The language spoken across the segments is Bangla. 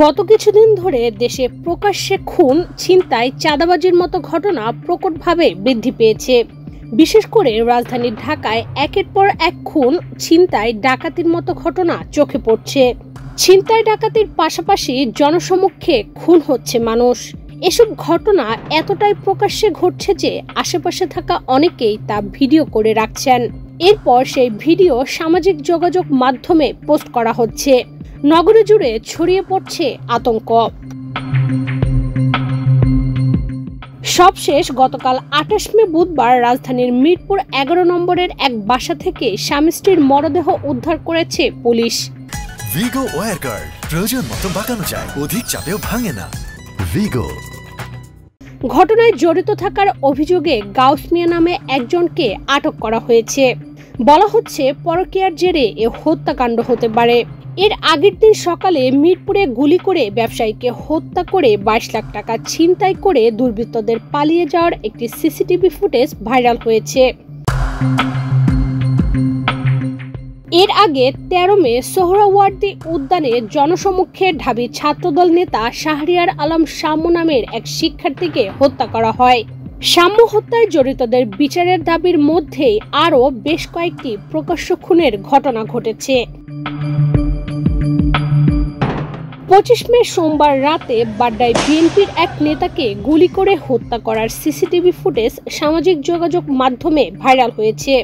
গত কিছুদিন ধরে দেশে প্রকাশ্যে খুন, ছিনতাই, চাঁদাবাজির মতো ঘটনা প্রকটভাবে বৃদ্ধি পেয়েছে। বিশেষ করে রাজধানী ঢাকায় একের পর এক খুন, ছিনতাই, ডাকাতির মতো ঘটনা চোখে পড়ছে। ছিনতাই, ডাকাতির পাশাপাশি জনসমক্ষে খুন হচ্ছে মানুষ। এসব ঘটনা এতটাই প্রকাশ্যে ঘটছে যে আশেপাশে থাকা অনেকেই তা ভিডিও করে রাখছেন। এরপর সেই ভিডিও সামাজিক যোগাযোগ মাধ্যমে পোস্ট করা হচ্ছে। নগরী জুড়ে ছড়িয়ে পড়ছে আতঙ্ক। সবশেষ গতকাল ২৮ মে বুধবার রাজধানীর মিরপুর ১১ নম্বরের এক বাসা থেকে স্বামী স্ত্রীর মরদেহ উদ্ধার করেছে পুলিশ। ভিগো ওয়্যার গার্ড, প্রয়োজন মতো বাঁকানো যায়, অধিক চাপেও ভাঙে না। ভিগো। ঘটনায় জড়িত থাকার অভিযোগে গাউস মিয়া নামে একজনকে আটক করা হয়েছে। বলা হচ্ছে পরকীয়ার জেরে এ হত্যাকাণ্ড হতে পারে। এর আগের দিন সকালে মিরপুরে গুলি করে ব্যবসায়ীকে হত্যা করে ২২ লাখ টাকা ছিনতাই করে দুর্বৃত্তদের পালিয়ে যাওয়ার একটি সিসিটিভি ফুটেজ ভাইরাল হয়েছে। এর আগে ১৩ মে সোহরাওয়ার্দী উদ্যানে জনসমক্ষে ঢাবি ছাত্রদল নেতা শাহরিয়ার আলম শাম্য নামের এক শিক্ষার্থীকে হত্যা করা হয়। শাম্য হত্যায় জড়িতদের বিচারের দাবির মধ্যেই আরও বেশ কয়েকটি প্রকাশ্য খুনের ঘটনা ঘটেছে। ২৫ মে সোমবার রাতে বাড্ডায় বিএনপির এক নেতাকে গুলি করে হত্যা করার সিসিটিভি ফুটেজ সামাজিক যোগাযোগ মাধ্যমে ভাইরাল হয়েছে।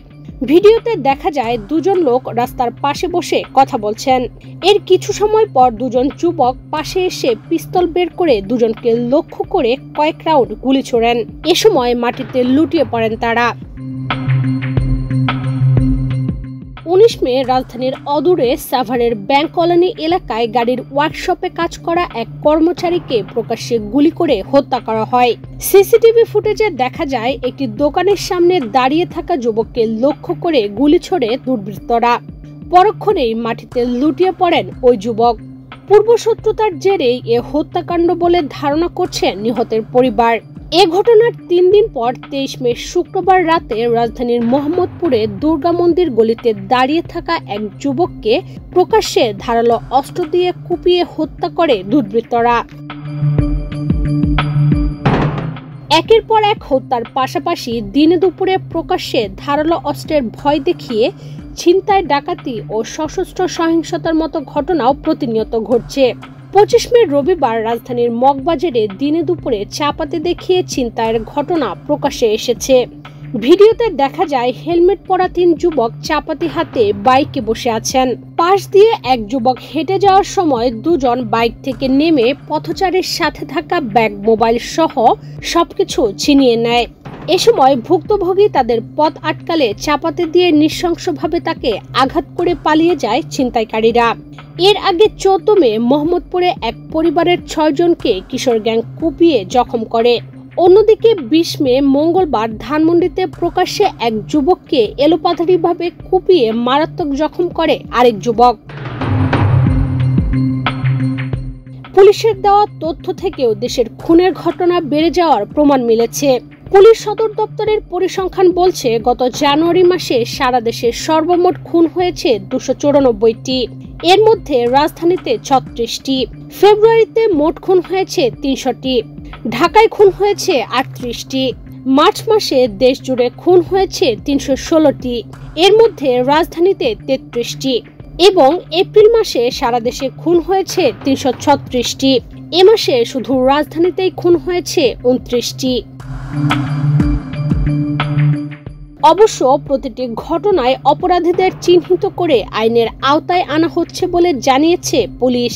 ভিডিওতে দেখা যায় দুজন লোক রাস্তার পাশে বসে কথা বলছেন। এর কিছু সময় পর দুজন যুবক পাশে এসে পিস্তল বের করে দুজনকে লক্ষ্য করে কয়েক রাউন্ড গুলি ছোড়েন। এ সময় মাটিতে লুটিয়ে পড়েন তারা। ১৯ মে রাজধানীর অদূরে সাভারের ব্যাংক কলোনি এলাকায় গাড়ির ওয়ার্কশপে কাজ করা এক কর্মচারীকে প্রকাশ্যে গুলি করে হত্যা করা হয়। সিসিটিভি ফুটেজে দেখা যায় একটি দোকানের সামনে দাঁড়িয়ে থাকা যুবককে লক্ষ্য করে গুলি ছোড়ে দুর্বৃত্তরা। পরক্ষণেই মাটিতে লুটিয়ে পড়েন ওই যুবক। পূর্বশত্রুতার জেরেই এ হত্যাকাণ্ড বলে ধারণা করছে নিহতের পরিবার। এ ঘটনার ৩ দিন পর ২৩ মে শুক্রবার রাতে রাজধানীর মোহাম্মদপুরে দুর্গা মন্দির গলিতে দাঁড়িয়ে থাকা এক যুবককে প্রকাশ্যে ধারালো অস্ত্র দিয়ে কুপিয়ে হত্যা করে দুর্বৃত্তরা। একের পর এক হত্যার পাশাপাশি দিনে দুপুরে প্রকাশ্যে ধারালো অস্ত্রের ভয় দেখিয়ে ছিনতাই, ডাকাতি ও সশস্ত্র সহিংসতার মতো ঘটনাও প্রতিনিয়ত ঘটছে। ২৫ মে রবিবার রাজধানীর মগবাজারে দিনে দুপুরে চাপাতি দেখিয়ে ছিনতাইয়ের ঘটনা প্রকাশ্যে এসেছে। ভিডিওতে দেখা যায় হেলমেট পরা ৩ যুবক চাপাতি হাতে বাইকে বসে আছেন। পাশ দিয়ে এক যুবক হেঁটে যাওয়ার সময় দুজন বাইক থেকে নেমে পথচারীর সাথে থাকা ব্যাগ, মোবাইল সহ সবকিছু ছিনিয়ে নেয়। এ সময় ভুক্তভোগী তাদের পথ আটকালে চাপাতি দিয়ে নৃশংসভাবে তাকে আঘাত করে পালিয়ে যায় ছিনতাইকারীরা। এর আগে ১৪ মে মোহাম্মদপুরে এক পরিবারের ৬ জনকে কিশোর গ্যাং কুপিয়ে জখম করে। অন্যদিকে ২০ মে মঙ্গলবার ধানমন্ডিতে প্রকাশ্যে এক যুবককে এলোপাথারিভাবে কুপিয়ে মারাত্মক জখম করে আরেক যুবক। পুলিশের দেওয়া তথ্য থেকেও দেশের খুনের ঘটনা বেড়ে যাওয়ার প্রমাণ মিলেছে। পুলিশ সদর দপ্তরের পরিসংখ্যান বলছে গত জানুয়ারি মাসে সারা দেশে সর্বমোট খুন হয়েছে ২৯৪টি। এর মধ্যে রাজধানীতে ৩৬টি। ফেব্রুয়ারিতে মোট খুন হয়েছে ৩০০টি। ঢাকায় খুন হয়েছে ৩৮টি। মার্চ মাসে দেশ জুড়ে খুন হয়েছে ৩১৬টি। এর মধ্যে রাজধানীতে ৩৩টি এবং এপ্রিল মাসে সারা দেশে খুন হয়েছে ৩৩৬টি। এ মাসে শুধু রাজধানীতেই খুন হয়েছে ২৯টি। অবশ্য প্রতিটি ঘটনায় অপরাধীদের চিহ্নিত করে আইনের আওতায় আনা হচ্ছে বলে জানিয়েছে পুলিশ।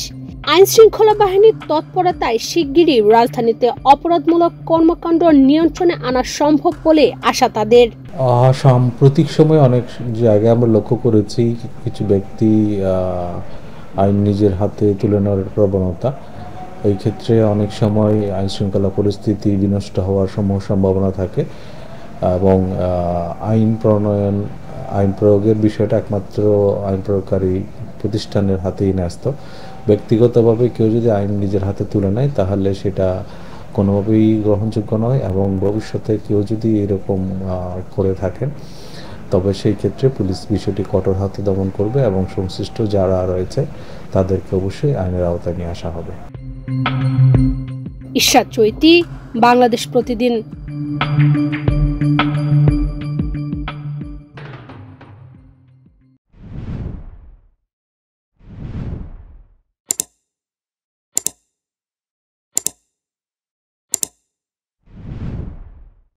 আইন শৃঙ্খলা বাহিনীর তৎপরতায় শিগগিরই রাজধানীতে অপরাধমূলক কর্মকাণ্ড নিয়ন্ত্রণে আনা সম্ভব বলে আশা তাদের। সাম্প্রতিক সময়ে অনেক জায়গায় আমরা লক্ষ্য করেছি কিছু ব্যক্তি আইন নিজের হাতে তুলে নেওয়ার প্রবণতা। এই ক্ষেত্রে অনেক সময় আইন শৃঙ্খলা পরিস্থিতি বিনষ্ট হওয়ার সম্ভাবনা থাকে এবং আইন প্রণয়ন, আইন প্রয়োগের বিষয়টা একমাত্র আইন প্রয়োগকারী প্রতিষ্ঠানের হাতেই ন্যস্ত। ব্যক্তিগতভাবে কেউ যদি আইন নিজের হাতে তুলে নেয় তাহলে সেটা কোনোভাবেই গ্রহণযোগ্য নয় এবং ভবিষ্যতে কেউ যদি এরকম করে থাকেন তবে সেই ক্ষেত্রে পুলিশ বিষয়টি কঠোর হাতে দমন করবে এবং সংশ্লিষ্ট যারা রয়েছে তাদেরকে অবশ্যই আইনের আওতায় নিয়ে আসা হবে। ইশরাত চৈতি, বাংলাদেশ প্রতিদিন।